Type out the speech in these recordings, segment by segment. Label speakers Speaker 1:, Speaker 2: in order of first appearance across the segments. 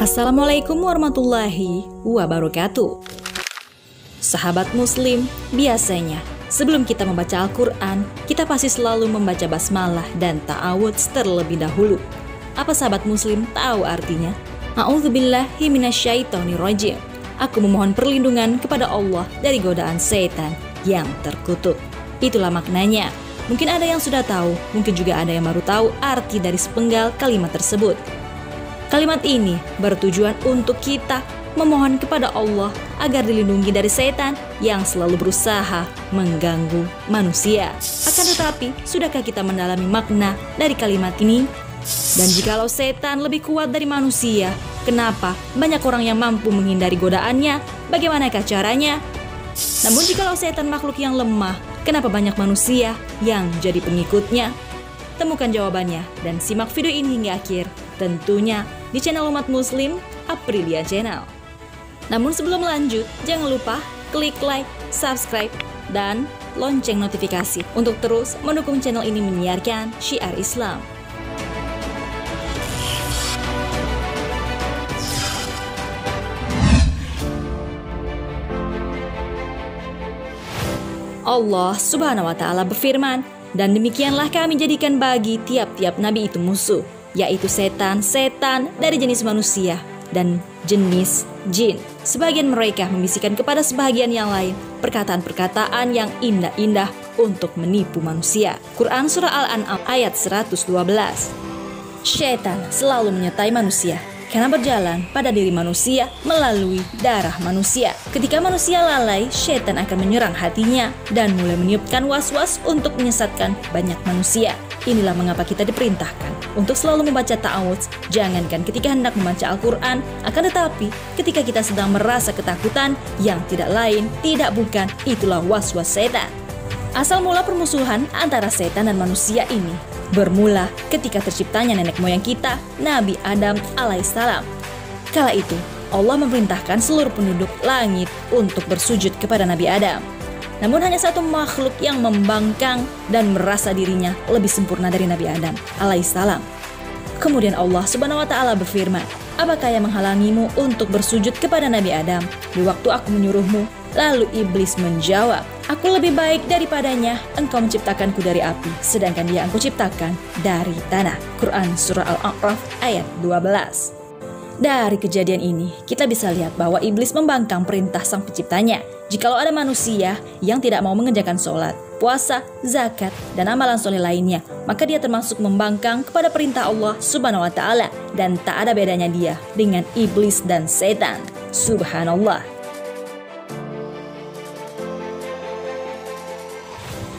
Speaker 1: Assalamualaikum warahmatullahi wabarakatuh. Sahabat muslim, biasanya sebelum kita membaca Al-Quran, kita pasti selalu membaca basmalah dan ta'awudz terlebih dahulu. Apa sahabat muslim tahu artinya? A'udzubillahi minasyaitonirrajim. Aku memohon perlindungan kepada Allah dari godaan setan yang terkutuk. Itulah maknanya. Mungkin ada yang sudah tahu, mungkin juga ada yang baru tahu arti dari sepenggal kalimat tersebut. Kalimat ini bertujuan untuk kita memohon kepada Allah agar dilindungi dari setan yang selalu berusaha mengganggu manusia. Akan tetapi, sudahkah kita mendalami makna dari kalimat ini? Dan jikalau setan lebih kuat dari manusia, kenapa banyak orang yang mampu menghindari godaannya? Bagaimanakah caranya? Namun jikalau setan makhluk yang lemah, kenapa banyak manusia yang jadi pengikutnya? Temukan jawabannya dan simak video ini hingga akhir, tentunya di channel umat muslim Aprilia Channel. Namun sebelum lanjut, jangan lupa klik like, subscribe, dan lonceng notifikasi untuk terus mendukung channel ini menyiarkan syiar Islam. Allah Subhanahu wa Ta'ala berfirman, "Dan demikianlah kami jadikan bagi tiap-tiap nabi itu musuh, yaitu setan-setan dari jenis manusia dan jenis jin. Sebagian mereka membisikkan kepada sebagian yang lain perkataan-perkataan yang indah-indah untuk menipu manusia." Quran Surah Al-An'am ayat 112. Setan selalu menyertai manusia karena berjalan pada diri manusia melalui darah manusia. Ketika manusia lalai, setan akan menyerang hatinya dan mulai meniupkan was-was untuk menyesatkan banyak manusia. Inilah mengapa kita diperintahkan untuk selalu membaca ta'awudz, jangankan ketika hendak membaca Al-Quran, akan tetapi ketika kita sedang merasa ketakutan yang tidak lain, tidak bukan, itulah was-was setan. Asal mula permusuhan antara setan dan manusia ini bermula ketika terciptanya nenek moyang kita, Nabi Adam alaihissalam. Kala itu, Allah memerintahkan seluruh penduduk langit untuk bersujud kepada Nabi Adam. Namun hanya satu makhluk yang membangkang dan merasa dirinya lebih sempurna dari Nabi Adam alaihissalam. Kemudian Allah Subhanahu wa Ta'ala berfirman, "Apakah yang menghalangimu untuk bersujud kepada Nabi Adam di waktu aku menyuruhmu?" Lalu iblis menjawab, "Aku lebih baik daripadanya, engkau menciptakanku dari api, sedangkan dia engkau ciptakan dari tanah." Quran Surah Al-A'raf ayat 12. Dari kejadian ini, kita bisa lihat bahwa iblis membangkang perintah sang penciptanya. Jikalau ada manusia yang tidak mau mengerjakan sholat, puasa, zakat, dan amalan soleh lainnya, maka dia termasuk membangkang kepada perintah Allah Subhanahu wa Ta'ala, dan tak ada bedanya dia dengan iblis dan setan. Subhanallah.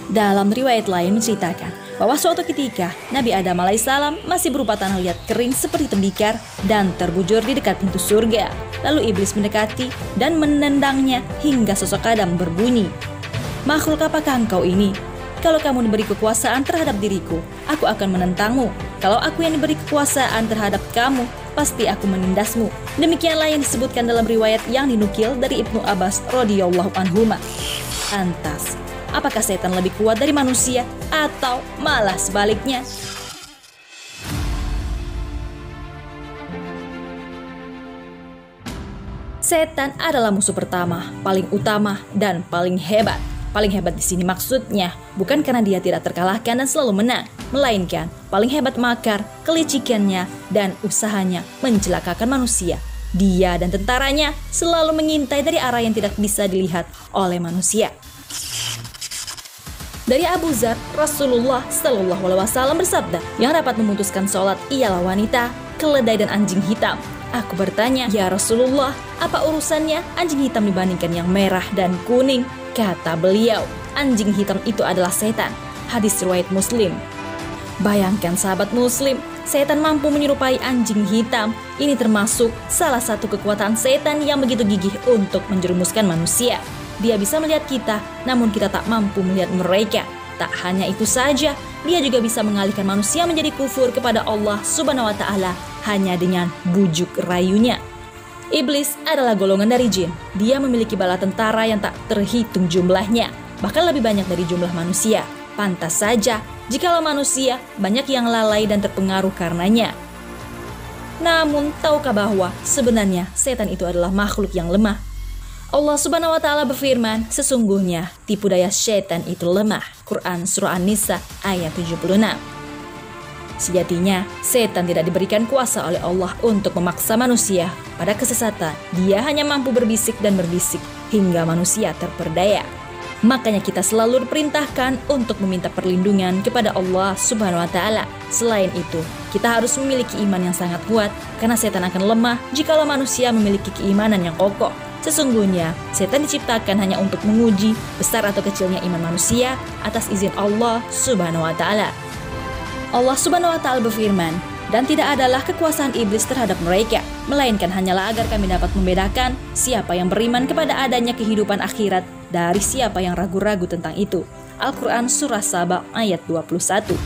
Speaker 1: Dalam riwayat lain menceritakan bahwa suatu ketika Nabi Adam alaihissalam masih berupa tanah liat kering seperti tembikar dan terbujur di dekat pintu surga. Lalu iblis mendekati dan menendangnya hingga sosok Adam berbunyi, "Makhluk apakah engkau ini? Kalau kamu diberi kekuasaan terhadap diriku, aku akan menentangmu. Kalau aku yang diberi kekuasaan terhadap kamu, pasti aku menindasmu." Demikianlah yang disebutkan dalam riwayat yang dinukil dari Ibnu Abbas radhiyallahu anhuma. Lantas, apakah setan lebih kuat dari manusia atau malah sebaliknya? Setan adalah musuh pertama, paling utama, dan paling hebat. Paling hebat di sini maksudnya bukan karena dia tidak terkalahkan dan selalu menang, melainkan paling hebat makar, kelicikannya, dan usahanya mencelakakan manusia. Dia dan tentaranya selalu mengintai dari arah yang tidak bisa dilihat oleh manusia. Dari Abu Dzar, Rasulullah Shallallahu Alaihi Wasallam bersabda, "Yang dapat memutuskan sholat ialah wanita, keledai, dan anjing hitam." Aku bertanya, "Ya Rasulullah, apa urusannya anjing hitam dibandingkan yang merah dan kuning?" Kata beliau, "Anjing hitam itu adalah setan." Hadis riwayat Muslim. Bayangkan sahabat muslim, setan mampu menyerupai anjing hitam. Ini termasuk salah satu kekuatan setan yang begitu gigih untuk menjerumuskan manusia. Dia bisa melihat kita, namun kita tak mampu melihat mereka. Tak hanya itu saja, dia juga bisa mengalihkan manusia menjadi kufur kepada Allah Subhanahu wa Ta'ala hanya dengan bujuk rayunya. Iblis adalah golongan dari jin. Dia memiliki bala tentara yang tak terhitung jumlahnya, bahkan lebih banyak dari jumlah manusia. Pantas saja jikalau manusia banyak yang lalai dan terpengaruh karenanya. Namun, tahukah bahwa sebenarnya setan itu adalah makhluk yang lemah? Allah Subhanahu wa Ta'ala berfirman, sesungguhnya tipu daya setan itu lemah. Quran Surah An-Nisa ayat 76. Sejatinya, setan tidak diberikan kuasa oleh Allah untuk memaksa manusia pada kesesatan. Dia hanya mampu berbisik dan berbisik hingga manusia terperdaya. Makanya kita selalu diperintahkan untuk meminta perlindungan kepada Allah Subhanahu wa Ta'ala. Selain itu, kita harus memiliki iman yang sangat kuat karena setan akan lemah jikalau manusia memiliki keimanan yang kokoh. Sesungguhnya, setan diciptakan hanya untuk menguji besar atau kecilnya iman manusia atas izin Allah Subhanahu wa Ta'ala. Allah Subhanahu wa Ta'ala berfirman, dan tidak adalah kekuasaan iblis terhadap mereka, melainkan hanyalah agar kami dapat membedakan siapa yang beriman kepada adanya kehidupan akhirat dari siapa yang ragu-ragu tentang itu. Al-Quran Surah Saba ayat 21.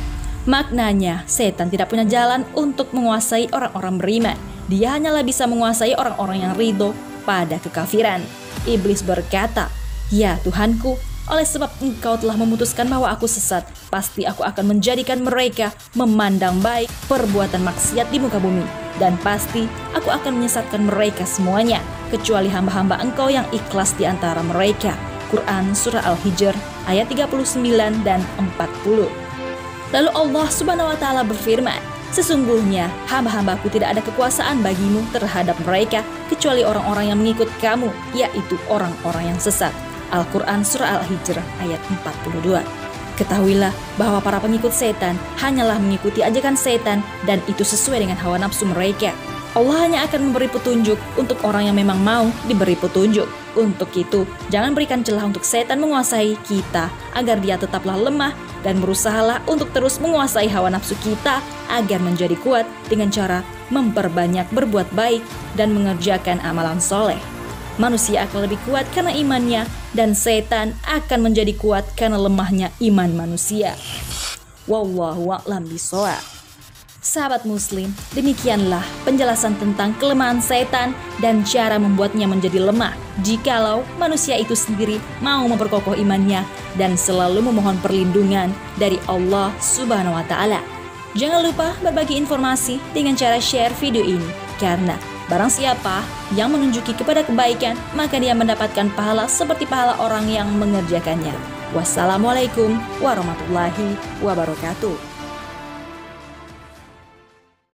Speaker 1: Maknanya, setan tidak punya jalan untuk menguasai orang-orang beriman. Dia hanyalah bisa menguasai orang-orang yang ridho pada kekafiran. Iblis berkata, "Ya Tuhanku, oleh sebab Engkau telah memutuskan bahwa aku sesat, pasti aku akan menjadikan mereka memandang baik perbuatan maksiat di muka bumi. Dan pasti aku akan menyesatkan mereka semuanya, kecuali hamba-hamba Engkau yang ikhlas di antara mereka." Quran Surah Al-Hijr ayat 39 dan 40. Lalu Allah Subhanahu wa Ta'ala berfirman, sesungguhnya hamba-hambaku tidak ada kekuasaan bagimu terhadap mereka, kecuali orang-orang yang mengikut kamu, yaitu orang-orang yang sesat. Al-Quran Surah Al-Hijr ayat 42. Ketahuilah bahwa para pengikut setan hanyalah mengikuti ajakan setan dan itu sesuai dengan hawa nafsu mereka. Allah hanya akan memberi petunjuk untuk orang yang memang mau diberi petunjuk. Untuk itu, jangan berikan celah untuk setan menguasai kita agar dia tetaplah lemah dan berusahalah untuk terus menguasai hawa nafsu kita agar menjadi kuat dengan cara memperbanyak berbuat baik dan mengerjakan amalan soleh. Manusia akan lebih kuat karena imannya dan setan akan menjadi kuat karena lemahnya iman manusia. Wallahu a'lam bishawab. Sahabat muslim, demikianlah penjelasan tentang kelemahan setan dan cara membuatnya menjadi lemah jikalau manusia itu sendiri mau memperkokoh imannya dan selalu memohon perlindungan dari Allah Subhanahu wa Ta'ala. Jangan lupa berbagi informasi dengan cara share video ini, karena barang siapa yang menunjuki kepada kebaikan, maka dia mendapatkan pahala seperti pahala orang yang mengerjakannya. Wassalamualaikum warahmatullahi wabarakatuh.